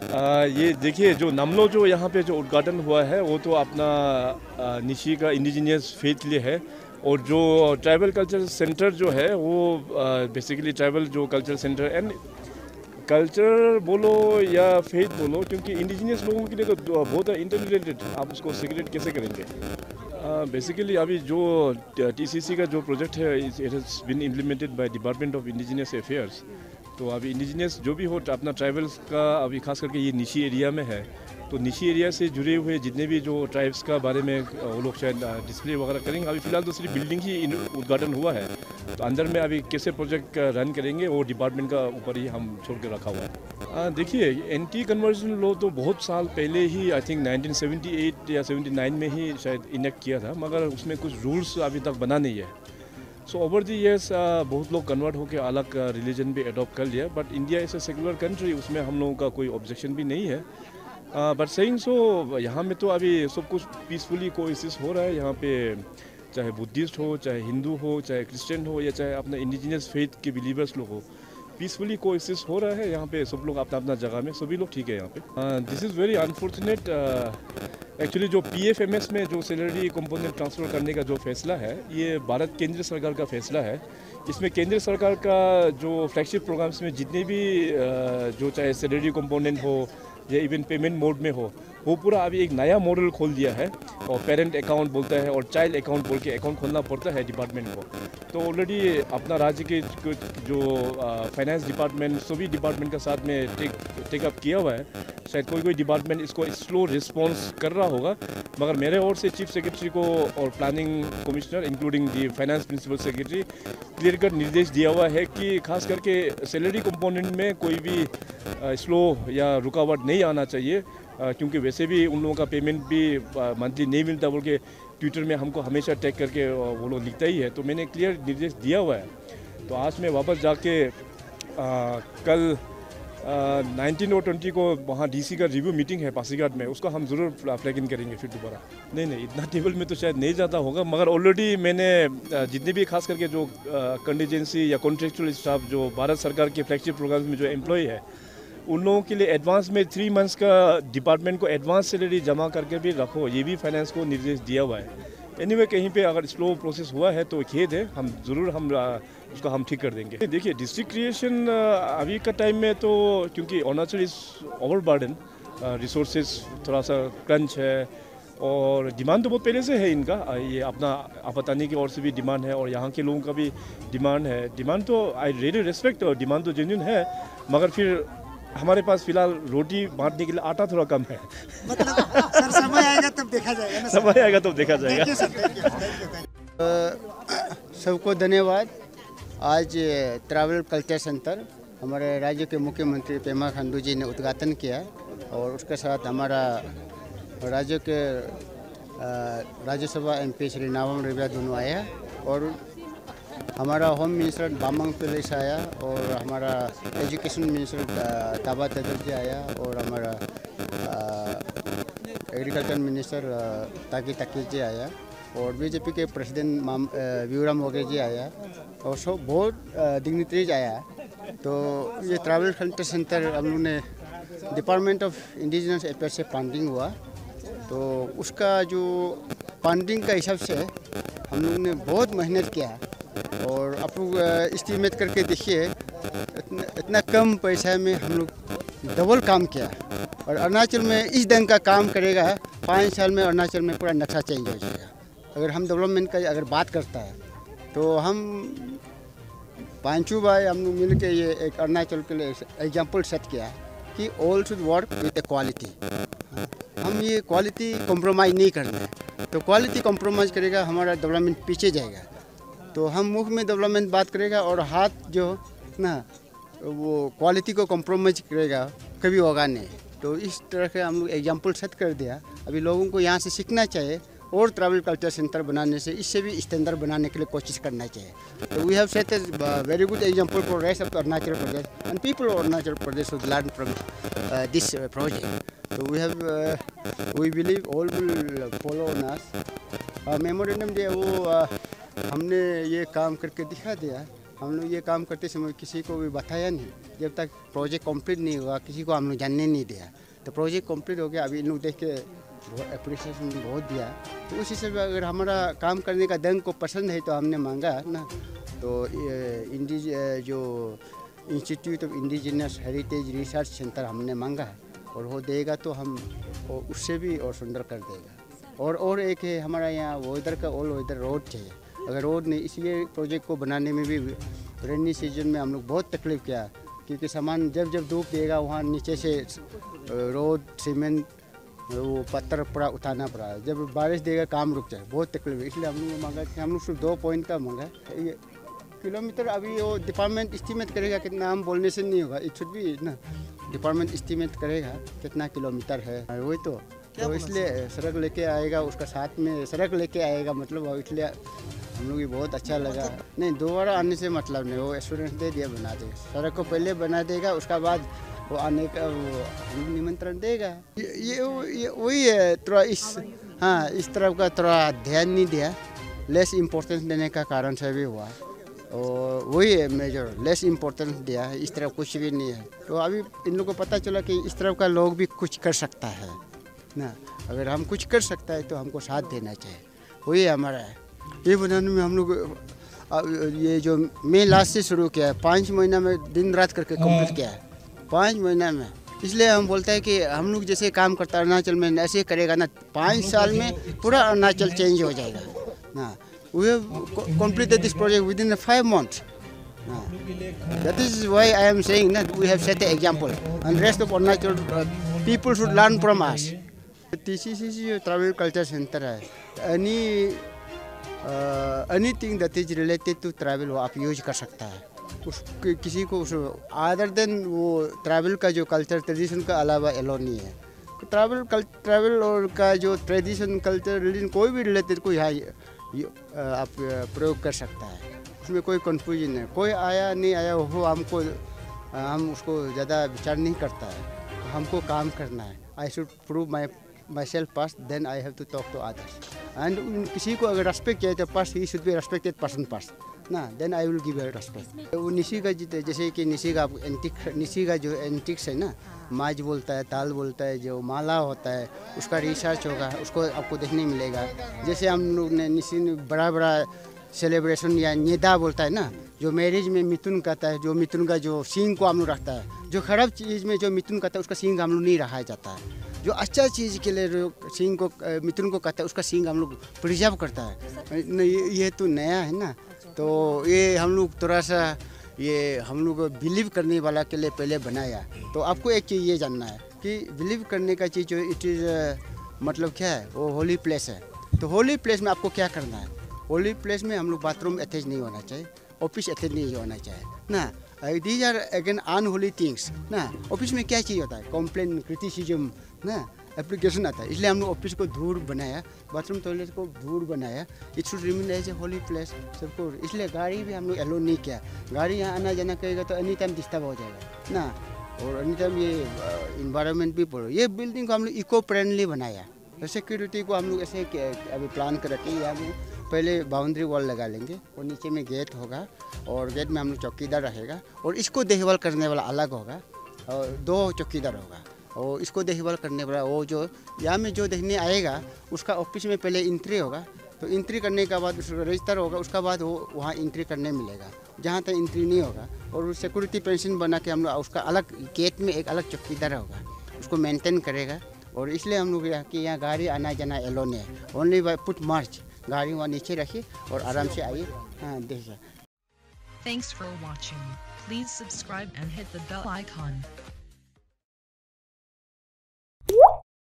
ये देखिए जो नमलो जो यहाँ पे जो उद्घाटन हुआ है वो तो अपना निशी का इंडिजिनियस फेथ के लिए है। और जो ट्राइबल कल्चर सेंटर जो है वो बेसिकली ट्राइबल जो कल्चर सेंटर एंड कल्चर बोलो या फेथ बोलो, क्योंकि इंडिजिनियस लोगों के लिए तो बहुत इंटररिलेटेड, आप उसको सेग्रेगेट कैसे करेंगे। बेसिकली अभी जो टीसीसी का जो प्रोजेक्ट है it has been implemented by department of indigenous affairs. तो अभी इंडिजिनियस जो भी हो अपना ट्राइबल्स का अभी खास करके ये निशी एरिया में है, तो निशी एरिया से जुड़े हुए जितने भी जो ट्राइब्स का बारे में वो लोग शायद डिस्प्ले वगैरह करेंगे। अभी फिलहाल तो सिर्फ बिल्डिंग ही उद्घाटन हुआ है, तो अंदर में अभी कैसे प्रोजेक्ट रन करेंगे वो डिपार्टमेंट का ऊपर ही हम छोड़ के रखा हुआ है। देखिए एंटी कन्वर्जन लॉ तो बहुत साल पहले ही आई थिंक 1978 या 79 में ही शायद इनेक्ट किया था, मगर उसमें कुछ रूल्स अभी तक बना नहीं है। सो ओवर दी ईयर्स बहुत लोग कन्वर्ट होकर अलग रिलीजन भी अडॉप्ट कर लिया, but India is a secular country, उसमें हम लोगों का कोई ऑब्जेक्शन भी नहीं है। बट सेइंग सो यहाँ में तो अभी सब कुछ पीसफुली कोएग्जिस्ट हो रहा है। यहाँ पे चाहे बुद्धिस्ट हो, चाहे हिंदू हो, चाहे क्रिश्चियन हो, या चाहे अपना इंडिजिनियस फेथ के बिलीवर्स लोग हो, पीसफुली कोएग्जिस्ट हो रहा है। यहाँ पे सब लोग अपना अपना जगह में सभी लोग ठीक है यहाँ पे। This is very unfortunate. Actually जो पीएफएमएस में जो सैलरी कंपोनेंट ट्रांसफ़र करने का जो फैसला है, ये भारत केंद्र सरकार का फैसला है। इसमें केंद्र सरकार का जो फ्लैगशिप प्रोग्राम्स में जितने भी जो चाहे सैलरी कंपोनेंट हो या इवन पेमेंट मोड में हो, वो पूरा अभी एक नया मॉडल खोल दिया है। और पेरेंट अकाउंट बोलता है और चाइल्ड अकाउंट बोल के अकाउंट खोलना पड़ता है डिपार्टमेंट को। तो ऑलरेडी अपना राज्य के जो फाइनेंस डिपार्टमेंट सभी डिपार्टमेंट के साथ में टेकअप किया हुआ है। शायद कोई डिपार्टमेंट इसको स्लो रिस्पॉन्स कर रहा होगा, मगर मेरे ओर से चीफ सेक्रेटरी को और planning commissioner including the finance principal secretary clear cut निर्देश दिया हुआ है कि खास करके सैलरी कंपोनेंट में कोई भी स्लो या रुकावट नहीं आना चाहिए, क्योंकि वैसे भी उन लोगों का पेमेंट भी मंथली नहीं मिलता बोल के ट्विटर में हमको हमेशा टैग करके वो लोग लिखता ही है। तो मैंने क्लियर निर्देश दिया हुआ है। तो आज मैं वापस जाके कल 19 और 20 को वहाँ डीसी का रिव्यू मीटिंग है पासीघाट में, उसको हम ज़रूर फ्लैग इन करेंगे फिर दोबारा। नहीं इतना टेबल में तो शायद नहीं जाता होगा, मगर ऑलरेडी मैंने जितने भी खास करके जो कंटीजेंसी या कॉन्ट्रेक्चुअल स्टाफ जो भारत सरकार के फ्लैगशिप प्रोग्राम में जो एम्प्लॉय है, उन लोगों के लिए एडवांस में 3 मंथ्स का डिपार्टमेंट को एडवांस सैलरी जमा करके भी रखो, ये भी फाइनेंस को निर्देश दिया हुआ है। एनीवे कहीं पे अगर स्लो प्रोसेस हुआ है तो खेद है, हम ज़रूर उसको हम ठीक कर देंगे। देखिए डिस्ट्रिक्ट क्रिएशन अभी का टाइम में तो क्योंकि अरुणाचल इज़ ओवरबर्डन, रिसोर्सेज थोड़ा सा क्रंच है और डिमांड तो बहुत पहले से है इनका। ये अपना आपतानी की ओर से भी डिमांड है और यहाँ के लोगों का भी डिमांड है। डिमांड तो आई रियली रिस्पेक्ट, और डिमांड तो जेन्युइन है, मगर फिर हमारे पास फिलहाल रोटी बांटने के लिए आटा थोड़ा कम है। मतलब सर समय आएगा तब देखा जाएगा ना। समय आएगा तब देखा जाएगा। सबको धन्यवाद। आज ट्रैवल कल्चर सेंटर हमारे राज्य के मुख्यमंत्री पेमा खांडू जी ने उद्घाटन किया, और उसके साथ हमारा राज्य के राज्यसभा एमपी श्री नाबम रिबिया दोनों आया, और हमारा होम मिनिस्टर बामंग पिलिस आया, और हमारा एजुकेशन मिनिस्टर ताबा तदर जी आया, और हमारा एग्रीकल्चर मिनिस्टर ताकी तकी जी आया, और बीजेपी के प्रेसिडेंट व्यूराम वगैरह जी आया, और सब बहुत डिग्निटरीज आया। तो ये ट्रैवल कल्चर सेंटर हम लोग ने डिपार्टमेंट ऑफ इंडिजिनस अफेयर्स से फंडिंग हुआ, तो उसका जो फंडिंग का हिसाब से हम लोग ने बहुत मेहनत किया, और आप लोग एस्टीमेट करके देखिए इतना कम पैसा में हम लोग डबल काम किया। और अरुणाचल में इस ढंग का काम करेगा 5 साल में अरुणाचल में पूरा नक्शा चेंज हो जाएगा। अगर हम डेवलपमेंट का अगर बात करता है तो हम पांचू भाई हम लोग मिल के ये एक अरुणाचल के लिए एग्जाम्पल सेट किया कि all should work with A quality. हम ये क्वालिटी कॉम्प्रोमाइज़ नहीं करना है, तो क्वालिटी कॉम्प्रोमाइज़ करेगा हमारा डेवलपमेंट पीछे जाएगा। तो हम मुख में डेवलपमेंट बात करेगा और हाथ जो ना वो क्वालिटी को कॉम्प्रोमाइज़ करेगा, कभी होगा नहीं। तो इस तरह के हम लोग एग्जाम्पल सेट कर दिया। अभी लोगों को यहाँ से सीखना चाहिए, और ट्रैवल कल्चर सेंटर बनाने से इससे भी स्टैंडर्ड बनाने के लिए कोशिश करना चाहिए। तो we have set a very good example for rest of Arunachal Pradesh, and people of Arunachal Pradesh should learn from this project. तो we believe all will follow on us. Memorandum जो वो हमने ये काम करके दिखा दिया हम लोग ये काम करते समय किसी को भी बताया नहीं, जब तक प्रोजेक्ट कंप्लीट नहीं हुआ किसी को हम लोग जानने नहीं दिया। तो प्रोजेक्ट कंप्लीट हो गया, अभी इन लोग देख के अप्रिसिएशन बहुत दिया। तो उस हिसाब से अगर हमारा काम करने का ढंग को पसंद है तो हमने मांगा ना, तो जो institute of indigenous heritage research centre हमने मांगा है, और वो देगा तो हम उससे भी और सुंदर कर देगा। और एक है हमारा यहाँ वेदर का ऑल वेदर रोड चाहिए। अगर रोड नहीं, इसलिए प्रोजेक्ट को बनाने में भी रेनी सीजन में हम लोग बहुत तकलीफ किया, क्योंकि सामान जब धूप देगा वहाँ नीचे से रोड सीमेंट वो पत्थर पूरा उठाना पड़ा, जब बारिश देगा काम रुक जाए, बहुत तकलीफ है। इसलिए हम लोग मांगा कि हम लोग सिर्फ 2 पॉइंट का मांगा ये किलोमीटर। अभी वो डिपार्टमेंट एस्टीमेट करेगा कितना, हम बोलने से नहीं होगा, इट शुड बी ना, डिपार्टमेंट एस्टीमेट करेगा कितना किलोमीटर है, वही तो इसलिए सड़क लेके आएगा, उसका साथ में सड़क लेके आएगा, मतलब इसलिए हम लोग भी बहुत अच्छा लगा। नहीं, दोबारा आने से मतलब नहीं, वो एश्योरेंस दे दिया बना देगा, सड़क को पहले बना देगा, उसका बाद वो आने का वो निमंत्रण देगा। ये वही है, थोड़ा इस तरफ का थोड़ा ध्यान नहीं दिया, लेस इम्पोर्टेंस देने का कारण से भी हुआ, और वही है मेजर, लेस इम्पोर्टेंस दिया है, इस तरफ कुछ भी नहीं है। तो अभी इन लोगों को पता चला कि इस तरफ का लोग भी कुछ कर सकता है ना, अगर हम कुछ कर सकता है तो हमको साथ देना चाहिए, वही हमारा है। ये बनाने में हम लोग ये जो मई लास्ट से शुरू किया है, 5 महीना में दिन रात करके कंप्लीट किया है, 5 महीना में। इसलिए हम बोलते हैं कि हम लोग जैसे काम करता है अरुणाचल में, ऐसे करेगा ना, 5 साल में पूरा अरुणाचल चेंज हो जाएगा ना। We have completed this project within 5 months. That is why I am saying that we have set an example, and rest of Arunachal people should learn from us. TCC जो ट्रैवल कल्चर सेंटर है, anything that is related to travel वो आप use कर सकता है। किसी को other than वो ट्रैवल का जो कल्चर ट्रेडिशन का अलावा एलो नहीं है। ट्रैवल और का जो ट्रेडिशन कल्चर रिलीजन कोई भी रिलेटेड कोई आप प्रयोग कर सकता है, उसमें कोई कन्फ्यूजन नहीं। कोई आया नहीं आया हो, हम उसको ज़्यादा विचार नहीं करता है, हमको काम करना है। I should prove my self first, then I have to talk to others. And किसी को अगर रेस्पेक्ट किया तो फर्स्ट ही should be respected person first ना, then I will give respect. वो निशी का जैसे कि निशी का जो एंटिक्स है ना, माज बोलता है, ताल बोलता है, जो माला होता है उसका रिसर्च होगा, उसको आपको देखने मिलेगा। जैसे हम लोग ने निशी बड़ा सेलिब्रेशन या निदा बोलता है ना, जो मैरिज में मिथुन कहता है, जो मिथुन का जो सींग को हम लोग रखता है, जो खराब चीज़ में जो मिथुन कहता है उसका सींग हम लोग नहीं रखा जाता है। जो अच्छा चीज़ के लिए जो सींग को मिथुन को कहता है उसका सींग हम लोग प्रिजर्व करता है। ये तो नया है ना, तो ये हम लोग थोड़ा सा ये हम लोग बिलीव करने वाला के लिए पहले बनाया। तो आपको एक चीज़ ये जानना है कि बिलीव करने का चीज़ जो इट इज़ मतलब क्या है, वो होली प्लेस है। तो होली प्लेस में आपको क्या करना है, होली प्लेस में हम लोग बाथरूम अटैच नहीं होना चाहिए, ऑफिस अटैच नहीं होना चाहिए ना। These are again unholy things ना। ऑफिस में क्या चीज़ होता है, कंप्लेन, क्रिटिसिज्म ना, एप्लीकेशन आता है। इसलिए हम लोग ऑफिस को दूर बनाया, बाथरूम टॉयलेट को दूर बनाया। It should remain as a holy place सबको। इसलिए गाड़ी भी हम लोग एलो नहीं किया। गाड़ी यहाँ आना जाना करेगा तो एनी टाइम डिस्टर्ब हो जाएगा ना, और एनी टाइम ये इन्वायरमेंट भी पड़ो। ये बिल्डिंग को हम लोग इको फ्रेंडली बनाया। सिक्योरिटी को हम लोग ऐसे अभी प्लान कर रखे हैं, हम पहले बाउंड्री वॉल लगा लेंगे और नीचे में गेट होगा, और गेट में हम लोग चौकीदार रहेगा, और इसको देखभाल करने वाला अलग होगा, और 2 चौकीदार होगा, और इसको देखभाल करने वाला वो जो यहाँ में जो देखने आएगा उसका ऑफिस में पहले एंट्री होगा। तो एंट्री करने के बाद उसका रजिस्टर होगा, उसका बाद वो वहाँ एंट्री करने मिलेगा। जहाँ तक एंट्री नहीं होगा, और सिक्योरिटी पेंशन बना के हम लोग उसका अलग गेट में एक अलग चौकीदार होगा, उसको मेंटेन करेगा। और इसलिए हम लोग कि यहाँ गाड़ी आना जाना एलो नहीं है, ओनली बाय पुट मार्च, गाड़ी वहाँ नीचे रखिए और आराम से आइए। हाँ, देखिए। Thanks for watching. Please subscribe and hit the bell icon.